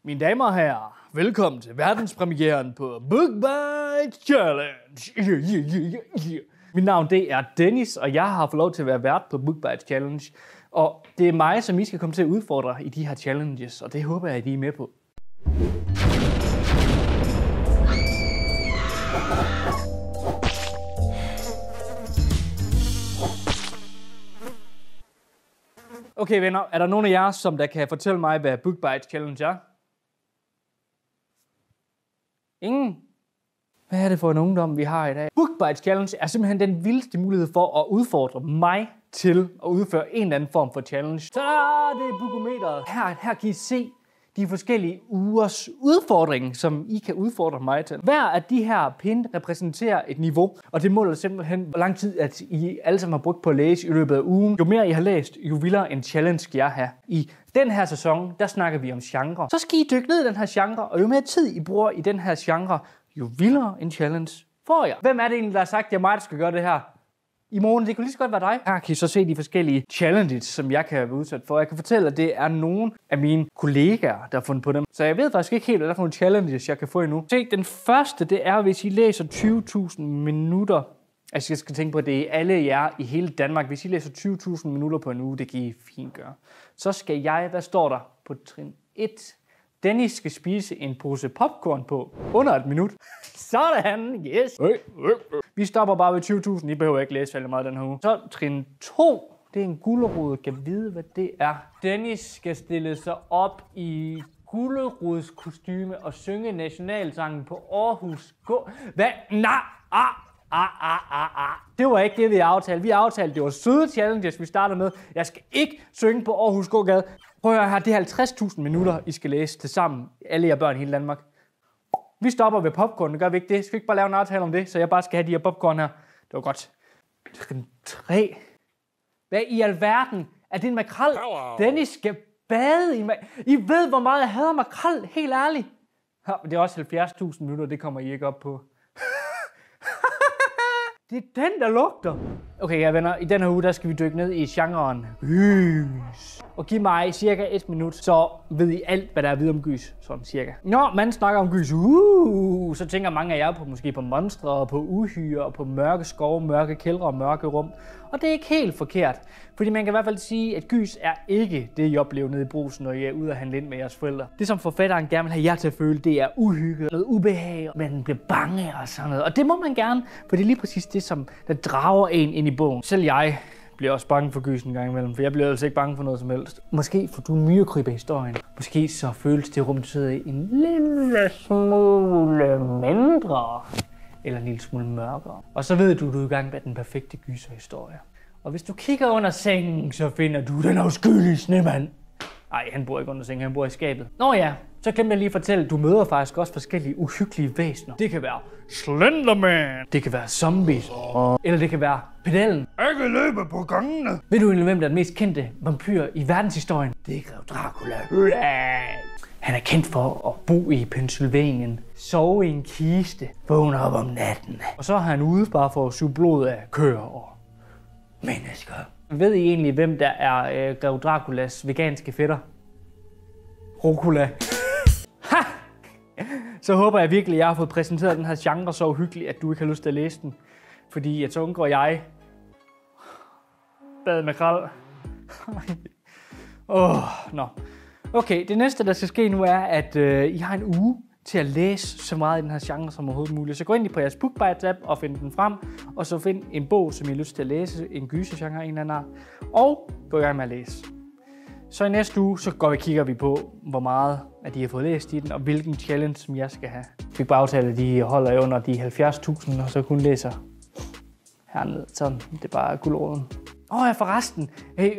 Mine damer og herrer, velkommen til verdenspremieren på BookBite Challenge. Mit navn det er Dennis, og jeg har fået lov til at være vært på BookBite Challenge. Og det er mig, som I skal komme til at udfordre i de her challenges, og det håber jeg, at I er med på. Okay venner, er der nogen af jer, som der kan fortælle mig, hvad BookBite Challenge er? Ingen? Hvad er det for en ungdom, vi har i dag? BookBite Challenge er simpelthen den vildeste mulighed for at udfordre mig til at udføre en eller anden form for challenge. Så det er Bookometeret. Her kan I se de forskellige ugers udfordring, som I kan udfordre mig til. Hver af de her pinde repræsenterer et niveau, og det måler simpelthen, hvor lang tid at I alle sammen har brugt på at læse i løbet af ugen. Jo mere I har læst, jo vildere en challenge skal jeg have. I den her sæson, der snakker vi om genre. Så skal I dykke ned i den her genre, og jo mere tid I bruger i den her genre, jo vildere en challenge får jeg. Hvem er det egentlig, der har sagt, at det er mig, der skal gøre det her? I morgen, det kunne lige så godt være dig. Her kan I så se de forskellige challenges, som jeg kan være udsat for. Jeg kan fortælle, at det er nogle af mine kollegaer, der har fundet på dem. Så jeg ved faktisk ikke helt, hvad der er for nogle challenges, jeg kan få endnu. Se, den første, det er, hvis I læser 20.000 minutter. Altså, jeg skal tænke på, at det er alle jer i hele Danmark. Hvis I læser 20.000 minutter på en uge, det kan I fint gøre. Så skal jeg, hvad står der på trin 1? Dennis skal spise en pose popcorn på under et minut. Sådan, yes. Vi stopper bare ved 20.000. I behøver ikke læse særlig meget den her uge. Så trin 2. Det er en gulerod. Kan vide, hvad det er. Dennis skal stille sig op i gulerodskostyme og synge nationalsangen på Aarhus Gå. Hvad? Det var ikke det, vi aftalte. Vi aftalte, det var søde challenges, vi starter med. Jeg skal ikke synge på Aarhus Gågade. Prøv at høre her, det er 50.000 minutter, I skal læse til sammen. Alle jer børn i hele Danmark. Vi stopper ved popcorn, det gør vi ikke det. Skal vi ikke bare lave en aftale om det, så jeg bare skal have de her popcorn her. Det var godt. Trin 3. Hvad i alverden er det en makrel? Dennis skal bade i I ved, hvor meget jeg hader makrel, helt ærligt. Det er også 70.000 minutter, det kommer I ikke op på. Det er den, der lugter. Okay, ja venner, i den her uge, der skal vi dykke ned i genren gys. Og giv mig cirka 1 minut, så ved I alt, hvad der er at vide om gys. Sådan cirka. Når man snakker om gys, så tænker mange af jer på måske på monstre, og på uhyre, og på mørke skove, mørke kældre og mørke rum. Og det er ikke helt forkert. Fordi man kan i hvert fald sige, at gys er ikke det, I oplever nede i Brugsen, når I er ude at handle ind med jeres forældre. Det, som forfatteren gerne vil have jer til at føle, det er uhygge, noget ubehag, man bliver bange og sådan noget. Og det må man gerne, for det er lige præcis det, som der drager en ind i bogen. Selv jeg bliver også bange for gys en gang imellem, for jeg bliver altså ikke bange for noget som helst. Måske får du myrekryb i historien. Måske så føles det rum, du sidder i en lille smule mindre. Eller en lille smule mørkere. Og så ved du, at du er i gang med den perfekte gyserhistorie. Og hvis du kigger under sengen, så finder du den afskyelige snemand. Nej, han bor ikke under sengen, han bor i skabet. Nå ja, så glemte jeg lige at fortælle, at du møder faktisk også forskellige uhyggelige væsener. Det kan være Slenderman. Det kan være zombies. Eller det kan være pedellen. Jeg kan løbe på gangene. Ved du egentlig, hvem der er den mest kendte vampyr i verdenshistorien? Det er Grev Dracula. Han er kendt for at bo i Pennsylvanien, sove i en kiste, vågne op om natten. Og så er han ude bare for at suge blod af køer og mennesker. Ved I egentlig, hvem der er Grev Draculas veganske fætter? Rucola. Ha! Så håber jeg virkelig, at jeg har fået præsenteret den her genre så uhyggeligt, at du ikke har lyst til at læse den. Fordi så undgår jeg bad makrel. Nå. Okay, det næste, der skal ske nu, er, at I har en uge til at læse så meget i den her genre som overhovedet muligt. Så gå ind på jeres BookBite-app og find den frem, og så find en bog, som I har lyst til at læse, en gysergenre, en eller anden art, og gå i gang med at læse. Så i næste uge, så kigger vi på, hvor meget at de har fået læst i den, og hvilken challenge, som jeg skal have. Jeg fik bare aftalt, at de holder under de 70.000, og så kun læser hernede. Sådan, det er bare guldråden. Ja, forresten,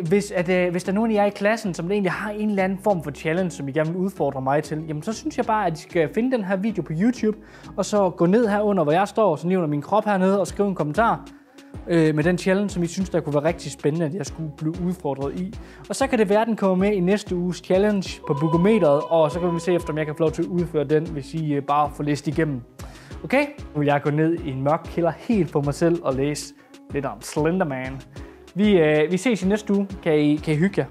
hvis der er nogen af jer i klassen, som egentlig har en eller anden form for challenge, som I gerne vil udfordre mig til, jamen så synes jeg bare, at I skal finde den her video på YouTube, og så gå ned herunder, hvor jeg står, så nævner min krop hernede, og skrive en kommentar med den challenge, som I synes, der kunne være rigtig spændende, at jeg skulle blive udfordret i. Og så kan det være, at den kommer med i næste uges challenge på Bookometeret, og så kan vi se efter, om jeg kan få lov til at udføre den, hvis I bare får læst igennem. Okay? Nu vil jeg gå ned i en mørk kælder helt for mig selv og læse lidt om Slenderman. Vi ses i næste uge. Kan I hygge jer?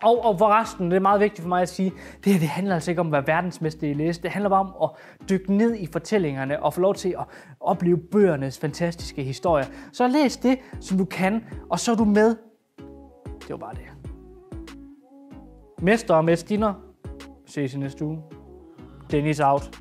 Og forresten, det er meget vigtigt for mig at sige, det handler altså ikke om at være verdensmester i læse. Det handler bare om at dykke ned i fortællingerne og få lov til at opleve bøgernes fantastiske historier. Så læs det, som du kan, og så er du med. Det var bare det. Mester og mestiner. Ses i næste uge. Dennis out.